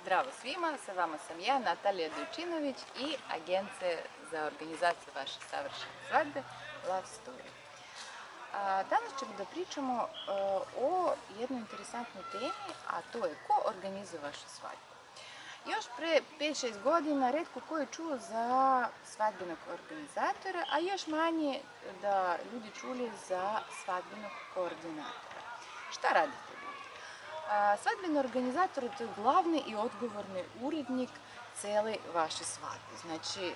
Zdravo svima, sa vama sam ja, Natalija Dojčinović i Agencija za organizaciju vaše savršene svadbe Love Story. Danas ćemo da pričamo o jednoj interesantnoj temi, a to je ko organizuje vašu svadbu. Još pre 5-6 godina retko ko je čuo za svadbenog organizatora, a još manje da ljudi čuli za svadbenog koordinatora. Šta radite ljudi? Svadbeni organizator je glavni i odgovorni urednik cele vaše svadbe. Znači,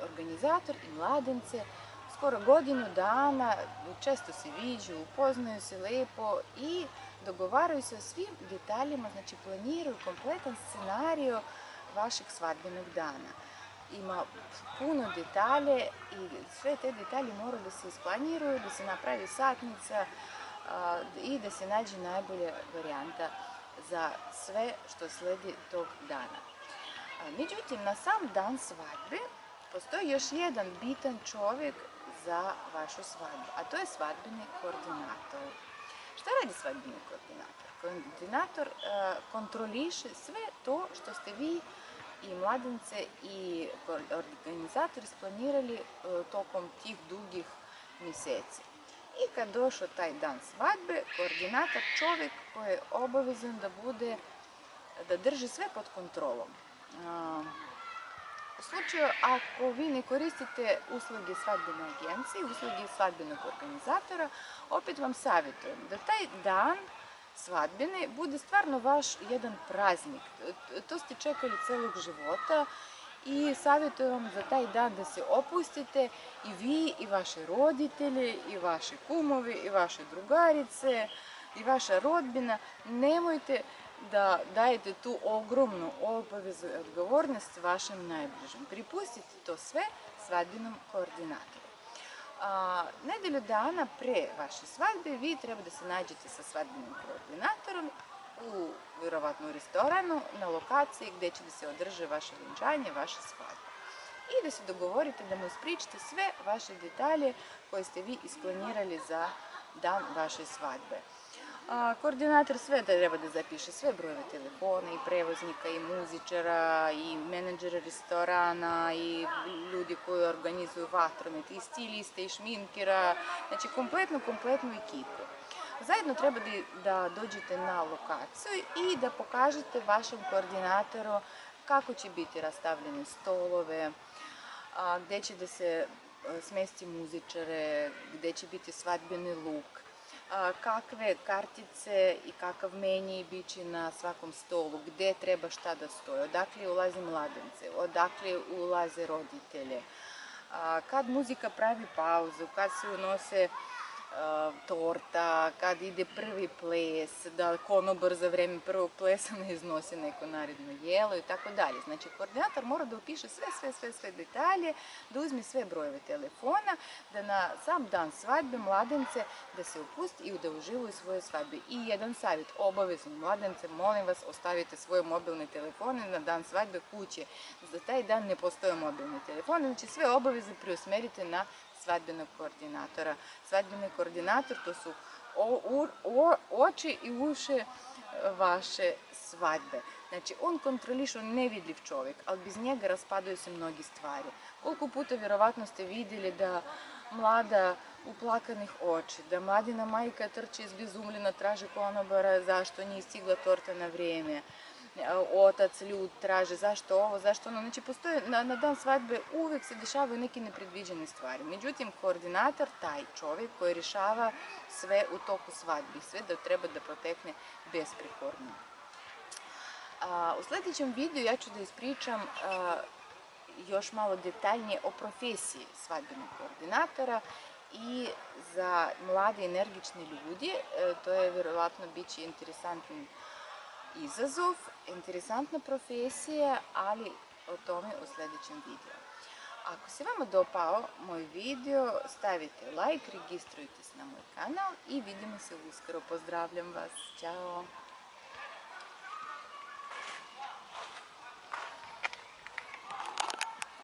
organizator i mladence skoro godinu dana često se viđu, upoznaju se lepo i dogovaraju se o svim detaljima, znači planiraju kompletan scenario vašeg svadbenog dana. Ima puno detalje i sve te detalje moraju da se isplaniraju, da se napravi satnica i da se nađe najbolja varijanta za sve što sledi tog dana. Međutim, na sam dan svadbe postoji još jedan bitan čovjek za vašu svadbu, a to je svadbeni koordinator. Šta radi svadbeni koordinator? Koordinator kontroliše sve to što ste vi i mladence i organizatori splanirali tokom tih dugih mjeseci. I kad došao taj dan svadbe, koordinator čovjek koji je obavezan da drži sve pod kontrolom. U slučaju ako vi ne koristite usluge svadbene agencije, usluge svadbenog organizatora, opet vam savjetujem da taj dan svadbene bude stvarno vaš jedan praznik. To ste čekali celog života i savjetujem vam za taj dan da se opustite i vi i vaše roditelji i vaši kumovi i vaše drugarice i vaša rodbina. Nemojte da dajete tu ogromnu obavezu i odgovornost vašem najbližem. Pripustite to sve svadbenom koordinatoru. Nedelju dana pre vaše svadbe vi treba da se nađete sa svadbenim koordinatorom vjerovatno u restoranu, na lokaciji gdje će da se održe vaše venčanje, vaša svadba. I da se dogovorite da mu ispričate sve vaše detalje koje ste vi isplanirali za dan vaše svadbe. Koordinator sve treba da zapiše, sve brojeve telefona i prevoznika i muzičara i menadžera restorana i ljudi koji organizuju vatromet i stiliste i šminkera, znači kompletnu ekipu. Zajedno treba da dođete na lokaciju i da pokažete vašem koordinatoru kako će biti rastavljene stolove, gdje će da se smesti muzičare, gdje će biti svadbeni luk, kakve kartice i kakav menji biće na svakom stolu, gdje treba šta da stoji, odakle ulaze mladence, odakle ulaze roditelje, kad muzika pravi pauzu, kad se unose torta, kad ide prvi ples, da konobar za vreme prvog plesa ne iznosi neko naredno jelo i tako dalje. Znači, koordinator mora da opiše sve detalje, da uzme sve brojeve telefona, da na sam dan svadbe mladence da se opusti i da uživaju svoje svadbe. I jedan savjet, obavezno mladence, molim vas, ostavite svoje mobilne telefone na dan svadbe kuće. Za taj dan ne postoje mobilni telefoni, znači sve obaveze preusmerite na svadbenog koordinatora. Svadbeni koordinator to su oči i uši vaše svadbe. Znači, on kontroliše, on nevidljiv čovjek, ali bez njega raspadaju se mnogi stvari. Koliko puta vjerovatno ste vidjeli da mlada uplakanih oči, da mladina majka trči izbezumljena, traži konobara zašto nije stigla torta na vrijeme, otac ljud traže zašto ovo, zašto ono. Znači, postoje na dan svadbe uvek se dešavaju neke nepredviđene stvari. Međutim, koordinator, taj čovjek koji rješava sve u toku svadbi, sve da treba da protekne besprekorno. U sljedećem videu ja ću da ispričam još malo detaljnije o profesiji svadbenog koordinatora i za mlade energične ljudi. To je vjerovatno biće interesantni izazov, interesantna profesija, ali o tome u sljedećem videu. Ako se vama dopao moj video, stavite like, registrujte se na moj kanal i vidimo se uskoro. Pozdravljam vas. Ćao!